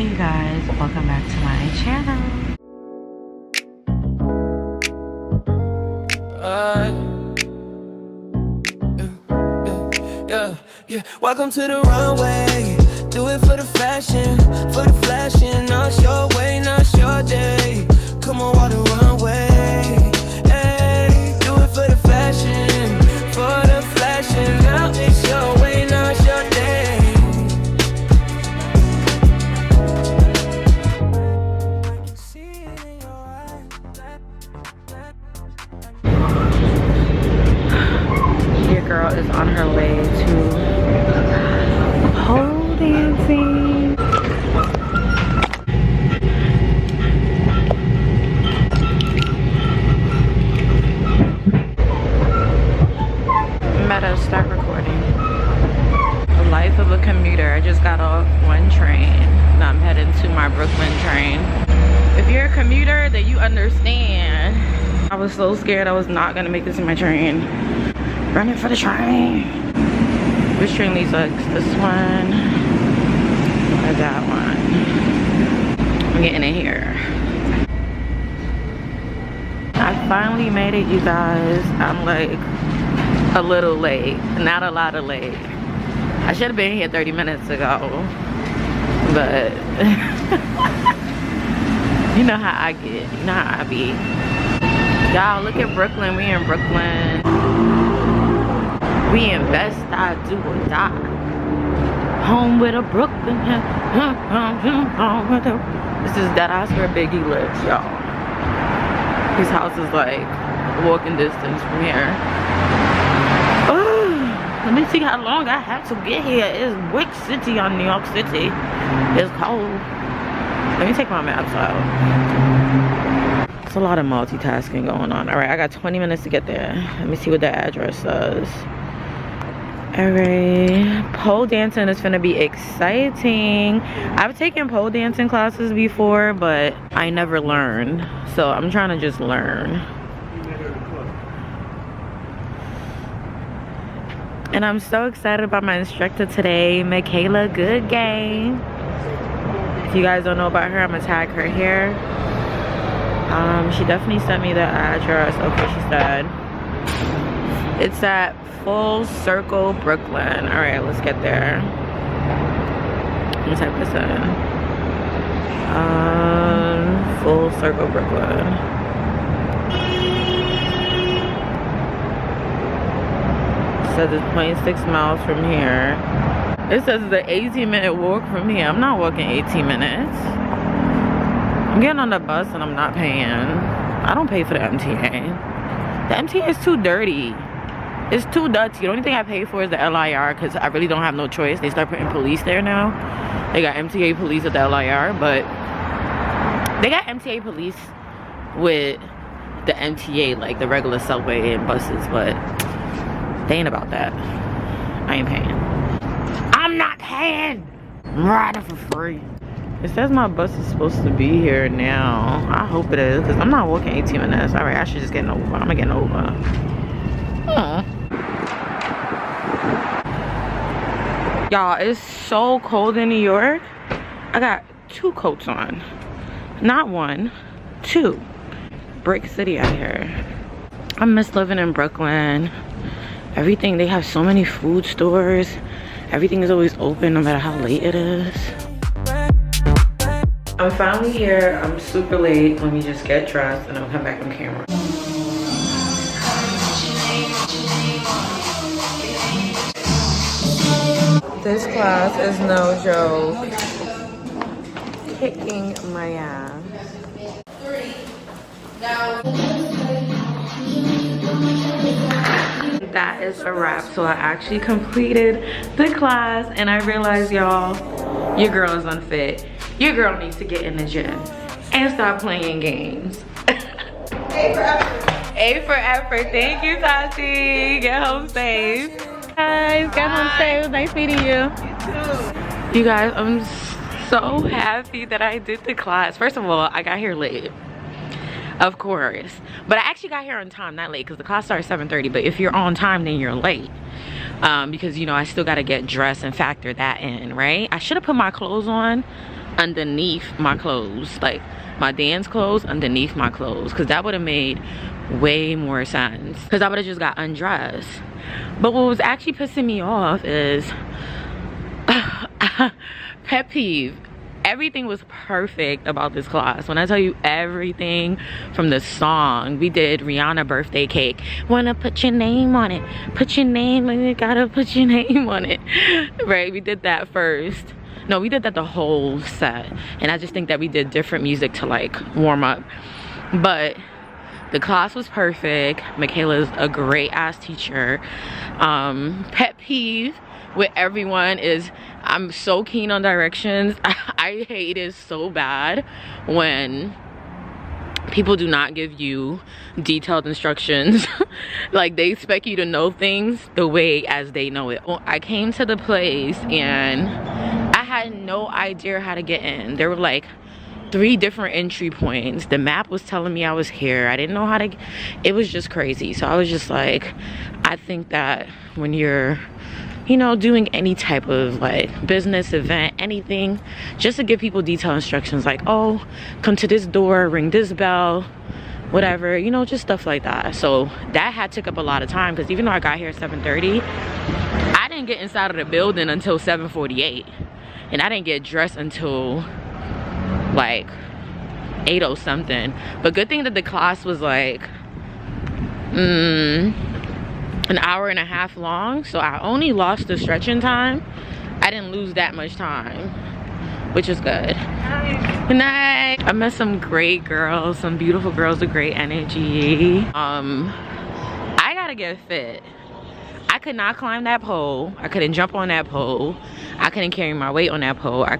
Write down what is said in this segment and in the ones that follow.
Hey you guys, welcome back to my channel. Yeah. Welcome to the runway. Do it for the fashion, for the flashing. Not your way, not your day. Come on, walk the runway. Hey, do it for the fashion, for the flashing. Now it's your way, not your day. Your girl is on her way to pole dancing. Meta, start recording. The life of a commuter. I just got off one train. Now I'm heading to my Brooklyn train. If you're a commuter, then you understand. I was so scared I was not gonna make this in my train. Running for the train. Which train leads us? This one or that one? I'm getting in here. I finally made it, you guys. I'm like a little late, not a lot of late. I should have been here 30 minutes ago, but you know how I get, you know how I be. Y'all, look at Brooklyn. We in Brooklyn. We invest, I do or die. Home with a Brooklyn. This is that Oscar Biggie lives, y'all. His house is like walking distance from here. Let me see how long I have to get here. It's Wick City on New York City. It's cold. Let me take my maps out. It's a lot of multitasking going on. All right, I got 20 minutes to get there. Let me see what the address says. All right, pole dancing is gonna be exciting. I've taken pole dancing classes before, but I never learned. So I'm trying to just learn. And I'm so excited about my instructor today, Michaela Goodgame. If you guys don't know about her, I'm gonna tag her here. She definitely sent me the address. Okay, she said it's at Full Circle Brooklyn. All right, let's get there. Let me type this in. Full Circle Brooklyn. It says it's 0.6 miles from here. It says it's an 18-minute walk from here. I'm not walking 18 minutes. I'm getting on the bus and I'm not paying. I don't pay for the MTA. The MTA is too dirty. It's too dirty. The only thing I pay for is the LIR because I really don't have no choice. They start putting police there now. They got MTA police at the LIR, but they got MTA police with the MTA, like the regular subway and buses, but they ain't about that. I ain't paying. I'm not paying. I'm riding for free. It says my bus is supposed to be here now. I hope it is, because I'm not walking 18 minutes. All right, I should just get an Uber. I'm gonna get an Uber. Y'all, it's so cold in New York. I got 2 coats on. Not 1, 2. Brick City out here. I miss living in Brooklyn. Everything, they have so many food stores. Everything is always open no matter how late it is. I'm finally here. I'm super late. Let me just get dressed and I'll come back on camera. This class is no joke. Kicking my ass. That is a wrap. So I actually completed the class and I realized, y'all, your girl is unfit. Your girl needs to get in the gym and stop playing games. A for effort. A for effort. Thank you, Tati. Get home safe. Guys, get home safe. Nice meeting you. You too. You guys, I'm so happy that I did the class. First of all, I got here late. Of course. But I actually got here on time, not late, because the class starts at 7:30. But if you're on time, then you're late. Because, you know, I still got to get dressed and factor that in, right? I should have put my clothes on underneath my clothes, like my dance clothes underneath my clothes, because that would have made way more sense, because I would have just got undressed. But what was actually pissing me off is pet peeve. Everything was perfect about this class. When I tell you everything, from the song, we did Rihanna birthday cake. Wanna put your name on it. Put your name, and you gotta put your name on it. Right, we did that first. No, we did that the whole set. And I just think that we did different music to like warm up. But the class was perfect. Michaela's a great ass teacher. Pet peeve with everyone is, I'm so keen on directions. I hate it so bad when people do not give you detailed instructions. Like, they expect you to know things the way as they know it. Well, I came to the place and I had no idea how to get in. There were like 3 different entry points. The map was telling me I was here. I didn't know how to, it was just crazy. So I was just like, I think that when you're, you know, doing any type of like business event, anything, just to give people detailed instructions, like, oh, come to this door, ring this bell, whatever, you know, just stuff like that. So that had took up a lot of time, because even though I got here at 7:30, I didn't get inside of the building until 7:48, and I didn't get dressed until like 8:00 something. But good thing that the class was like an hour and a half long, so I only lost the stretching time. I didn't lose that much time, which is good. Good night. I met some great girls, some beautiful girls with great energy. I gotta get fit. I could not climb that pole. I couldn't jump on that pole. I couldn't carry my weight on that pole. I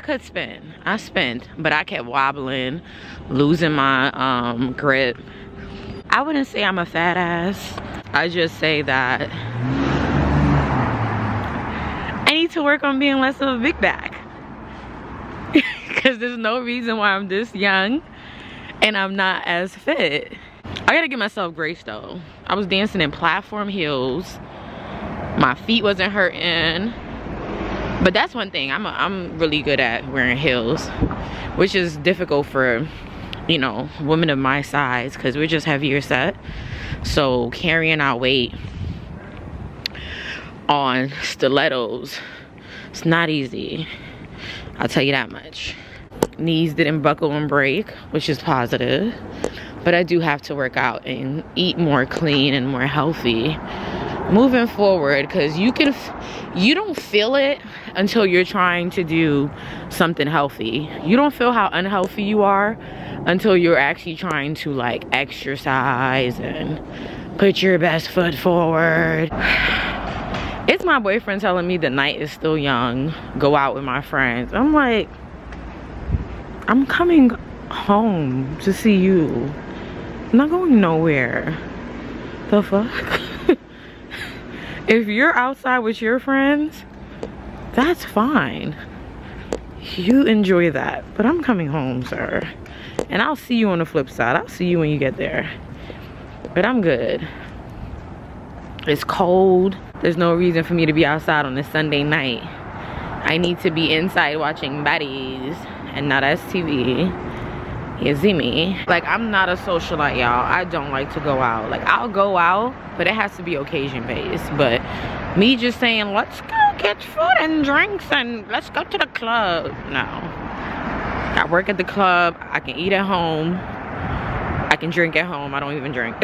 could spin. I spinned, but I kept wobbling, losing my grip. I wouldn't say I'm a fat ass. I just say that I need to work on being less of a big back. Because there's no reason why I'm this young and I'm not as fit. I gotta give myself grace though. I was dancing in platform heels. My feet wasn't hurting. But that's one thing. I'm really good at wearing heels, which is difficult for, you know, women of my size, because we're just heavier set. So carrying our weight on stilettos, it's not easy. I'll tell you that much. Knees didn't buckle and break, which is positive. But I do have to work out and eat more clean and more healthy moving forward, because you don't feel it until you're trying to do something healthy. You don't feel how unhealthy you are until you're actually trying to like exercise and put your best foot forward. It's my boyfriend telling me the night is still young, go out with my friends. I'm like, I'm coming home to see you. I'm not going nowhere. The fuck? If you're outside with your friends, that's fine. You enjoy that. But I'm coming home, sir. And I'll see you on the flip side. I'll see you when you get there. But I'm good. It's cold. There's no reason for me to be outside on a Sunday night. I need to be inside watching baddies and not STV. You see me? Like, I'm not a socialite, y'all. I don't like to go out. Like, I'll go out, but it has to be occasion based. But me just saying, let's go get food and drinks and let's go to the club. No. I work at the club. I can eat at home. I can drink at home. I don't even drink.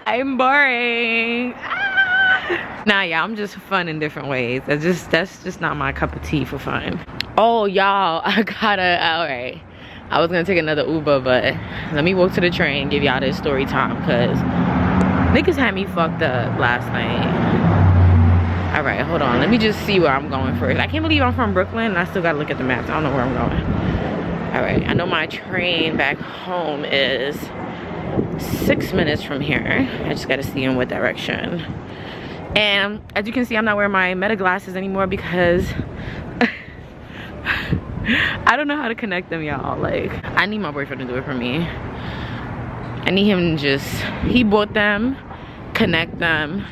I'm boring. Nah, yeah, I'm just fun in different ways. That's just not my cup of tea for fun. Oh, y'all, all right. I was gonna take another Uber, but let me walk to the train, give y'all this story time, because niggas had me fucked up last night. All right, hold on. Let me just see where I'm going first. I can't believe I'm from Brooklyn and I still gotta look at the maps. I don't know where I'm going. All right, I know my train back home is 6 minutes from here. I just gotta see in what direction. And as you can see, I'm not wearing my Meta glasses anymore because I don't know how to connect them, y'all. Like, I need my boyfriend to do it for me. I need him to just, he bought them, connect them,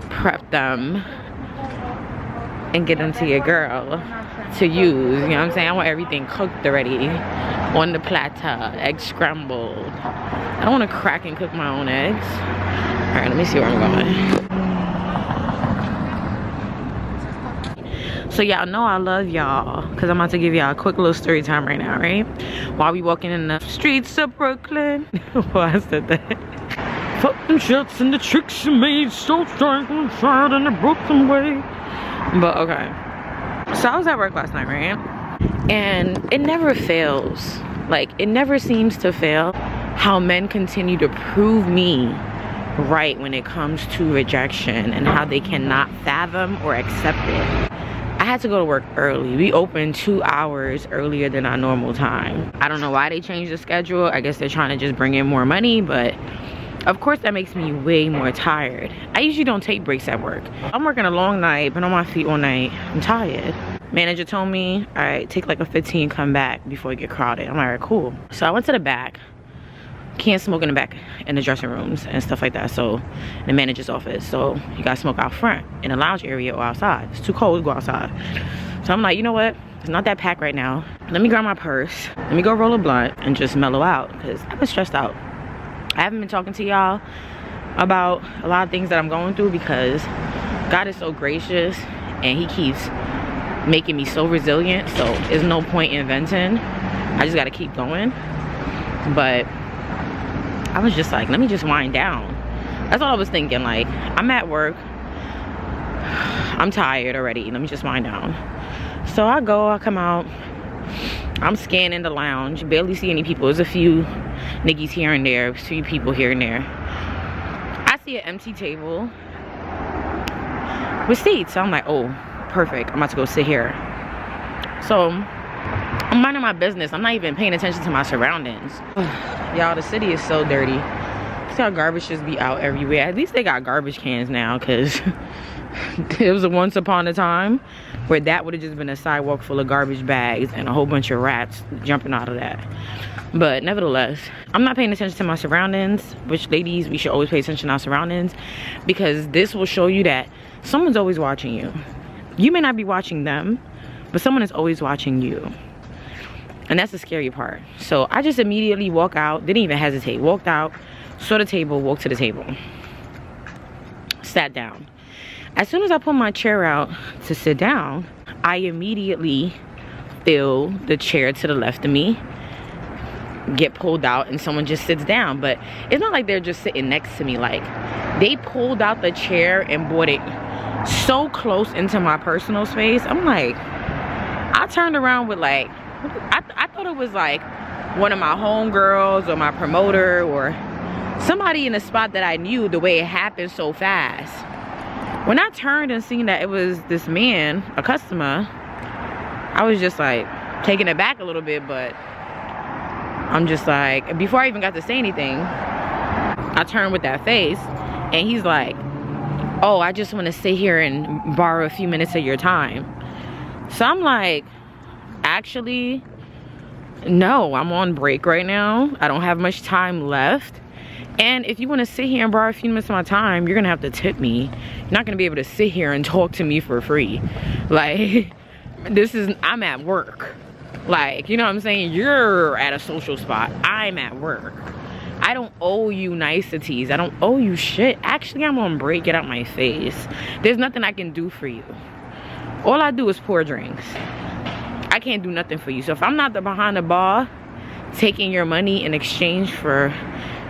prep them, and get them to your girl to use. You know what I'm saying? I want everything cooked already on the platter, eggs scrambled. I don't want to crack and cook my own eggs. All right, let me see where I'm going. So y'all know I love y'all because I'm about to give y'all a quick little story time right now, right? While we walking in the streets of Brooklyn. Why I said that? Fuck them shots and the tricks you made, so strong, tried in the Brooklyn way. But okay. So I was at work last night, right? And it never fails. Like, it never seems to fail how men continue to prove me right when it comes to rejection and how they cannot fathom or accept it. I had to go to work early. We opened 2 hours earlier than our normal time. I don't know why they changed the schedule. I guess they're trying to just bring in more money, but of course that makes me way more tired. I usually don't take breaks at work. I'm working a long night, been on my feet all night. I'm tired. Manager told me, all right, take like a 15, come back before it get crowded. I'm like, all right, cool. So I went to the back. Can't smoke in the back in the dressing rooms and stuff like that. So in the manager's office. So you gotta smoke out front in the lounge area or outside. It's too cold to go outside. So I'm like, you know what? It's not that packed right now. Let me grab my purse. Let me go roll a blunt and just mellow out because I've been stressed out. I haven't been talking to y'all about a lot of things that I'm going through because God is so gracious and he keeps making me so resilient. So there's no point in venting. I just gotta keep going. But I was just like, let me just wind down. That's all I was thinking. Like, I'm at work. I'm tired already. Let me just wind down. So I come out. I'm scanning the lounge. Barely see any people. There's a few niggas here and there. A few people here and there. I see an empty table with seats. So I'm like, oh, perfect. I'm about to go sit here. So I'm minding my business. I'm not even paying attention to my surroundings. Y'all, the city is so dirty. See how garbage just be out everywhere. At least they got garbage cans now, because it was a once upon a time where that would have just been a sidewalk full of garbage bags and a whole bunch of rats jumping out of that. But nevertheless, I'm not paying attention to my surroundings, which, ladies, we should always pay attention to our surroundings, because this will show you that someone's always watching you. You may not be watching them, but someone is always watching you. And that's the scary part. So I just immediately walk out, didn't even hesitate, walked out, saw the table, walked to the table, sat down. As soon as I put my chair out to sit down, I immediately feel the chair to the left of me get pulled out and someone just sits down. But it's not like they're just sitting next to me. Like, they pulled out the chair and brought it so close into my personal space. I'm like, I turned around with like, I thought it was like one of my homegirls or my promoter or somebody in a spot that I knew, the way it happened so fast. When I turned and seen that it was this man, a customer, I was just like taken aback a little bit, but I'm just like, before I even got to say anything, I turned with that face and he's like, oh, I just want to sit here and borrow a few minutes of your time. So I'm like, actually, no, I'm on break right now. I don't have much time left. And if you want to sit here and borrow a few minutes of my time, you're gonna have to tip me. You're not gonna be able to sit here and talk to me for free. Like, I'm at work. Like, you know what I'm saying? You're at a social spot. I'm at work. I don't owe you niceties. I don't owe you shit. Actually, I'm on break. Get out my face. There's nothing I can do for you. All I do is pour drinks. I can't do nothing for you. So if I'm not behind the bar taking your money in exchange for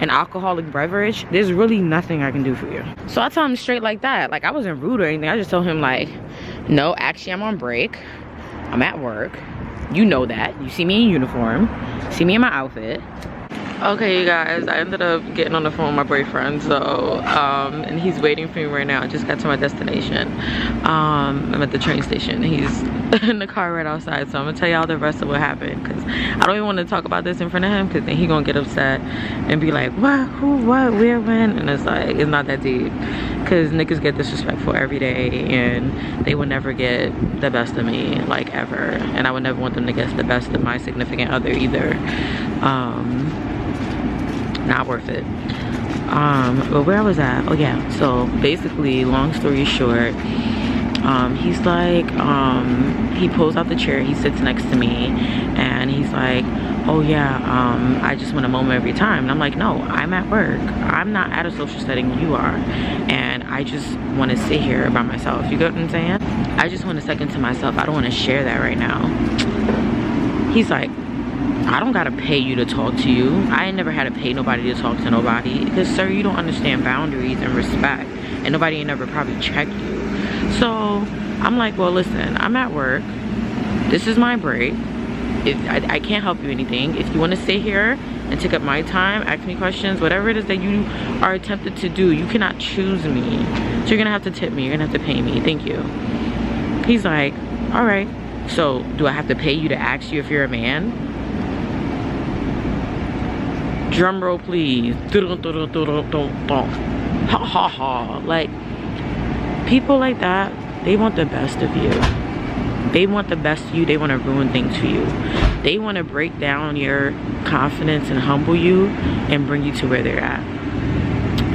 an alcoholic beverage, there's really nothing I can do for you. So I tell him straight like that. Like, I wasn't rude or anything. I just told him like, no, actually I'm on break. I'm at work. You know that. You see me in uniform. See me in my outfit. Okay, you guys, I ended up getting on the phone with my boyfriend, so and he's waiting for me right now. I just got to my destination. I'm at the train station. He's in the car right outside, so I'm gonna tell y'all the rest of what happened, because I don't even want to talk about this in front of him, because then he gonna get upset and be like, what, who, what, where, when? And it's like, it's not that deep, because niggas get disrespectful every day and they would never get the best of me, like, ever. And I would never want them to get the best of my significant other either. Not worth it. But where I was at, oh yeah, so basically, long story short, He's like, he pulls out the chair, he sits next to me, and he's like, oh yeah, I just want a moment of your time. And I'm like, no, I'm at work. I'm not at a social setting, you are. And I just want to sit here by myself. You get what I'm saying? I just want a second to myself. I don't want to share that right now. He's like, I don't gotta pay you to talk to you. I ain't never had to pay nobody to talk to nobody. Because sir, you don't understand boundaries and respect. And nobody ain't never probably checked you. So I'm like, well listen, I'm at work. This is my break. I can't help you anything. If you want to sit here and take up my time, ask me questions, whatever it is that you are attempted to do, you cannot choose me. So you're gonna have to tip me, you're gonna have to pay me. Thank you. He's like, all right. So do I have to pay you to ask you if you're a man? Drum roll please. Ha ha ha. Like, people like that, they want the best of you. They want the best of you. They want to ruin things for you. They want to break down your confidence and humble you and bring you to where they're at.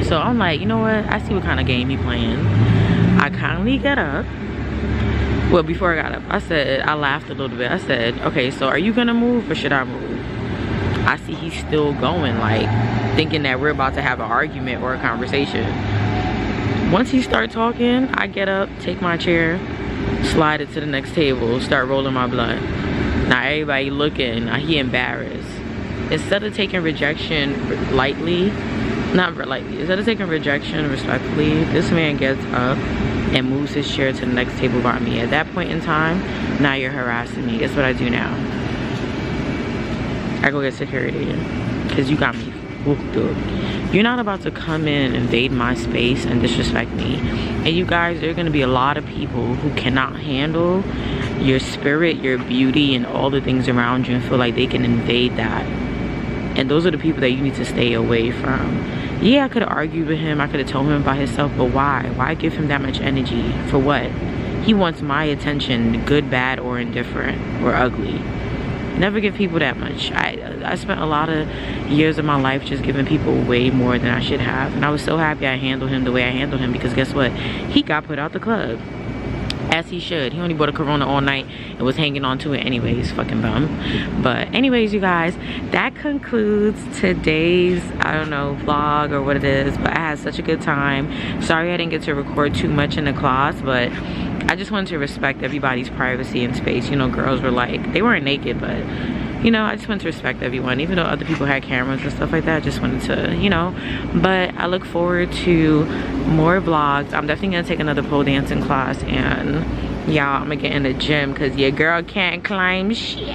So I'm like, you know what? I see what kind of game he playing. I kindly get up. Well, before I got up, I laughed a little bit. I said, okay, so are you gonna move or should I move? I see he's still going, like, thinking that we're about to have an argument or a conversation. Once he starts talking, I get up, take my chair, slide it to the next table, start rolling my blunt. Now everybody looking, he embarrassed. Instead of taking rejection lightly, instead of taking rejection respectfully, this man gets up and moves his chair to the next table by me. At that point in time, now you're harassing me. Guess what I do now? I go get security, because you got me hooked up. You're not about to come in and invade my space and disrespect me. And you guys, there are going to be a lot of people who cannot handle your spirit, your beauty, and all the things around you and feel like they can invade that. And those are the people that you need to stay away from. Yeah, I could have argued with him, I could have told him about himself, but why? Why give him that much energy? For what? He wants my attention, good, bad, or indifferent, or ugly. Never give people that much. I spent a lot of years of my life just giving people way more than I should have. And I was so happy I handled him the way I handled him, because guess what? He got put out the club. As he should. He only bought a Corona all night and was hanging on to it anyways. Fucking bum. But anyways, you guys, that concludes today's, I don't know, vlog or what it is. But I had such a good time. Sorry I didn't get to record too much in the class, but I just wanted to respect everybody's privacy and space. You know, girls were like, they weren't naked, but you know, I just wanted to respect everyone. Even though other people had cameras and stuff like that, I just wanted to, you know. But I look forward to more vlogs. I'm definitely gonna take another pole dancing class, and y'all, I'm gonna get in the gym because your girl can't climb shit.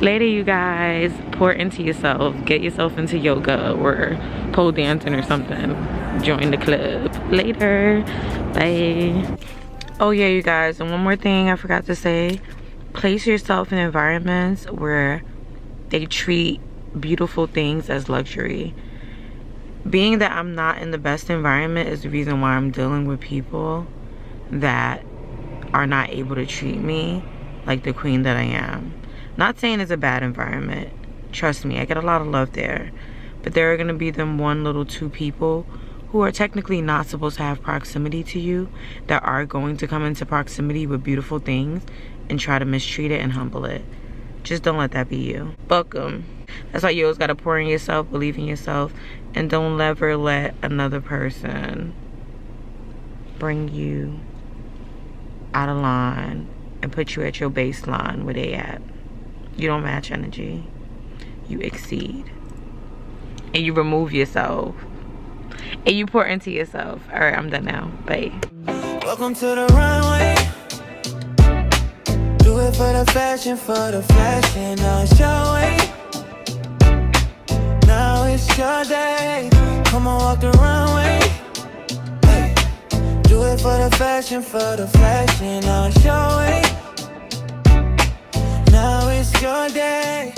Later, you guys. Pour into yourself. Get yourself into yoga or pole dancing or something. Join the club. Later. Bye. Oh yeah, you guys, and one more thing I forgot to say. Place yourself in environments where they treat beautiful things as luxury. Being that I'm not in the best environment is the reason why I'm dealing with people that are not able to treat me like the queen that I am. Not saying it's a bad environment. Trust me, I get a lot of love there. But there are going to be them one little two people who are technically not supposed to have proximity to you that are going to come into proximity with beautiful things and try to mistreat it and humble it. Just don't let that be you. Fuck 'em. That's why you always gotta pour in yourself, believe in yourself, and don't ever let another person bring you out of line and put you at your baseline where they at. You don't match energy. You exceed. And you remove yourself. And you pour into yourself. Alright, I'm done now. Bye. Welcome to the runway. Do it for the fashion, now it's your way. Now it's your day. Come on, walk the runway. Hey. Do it for the fashion, now it's your way. Now it's your day.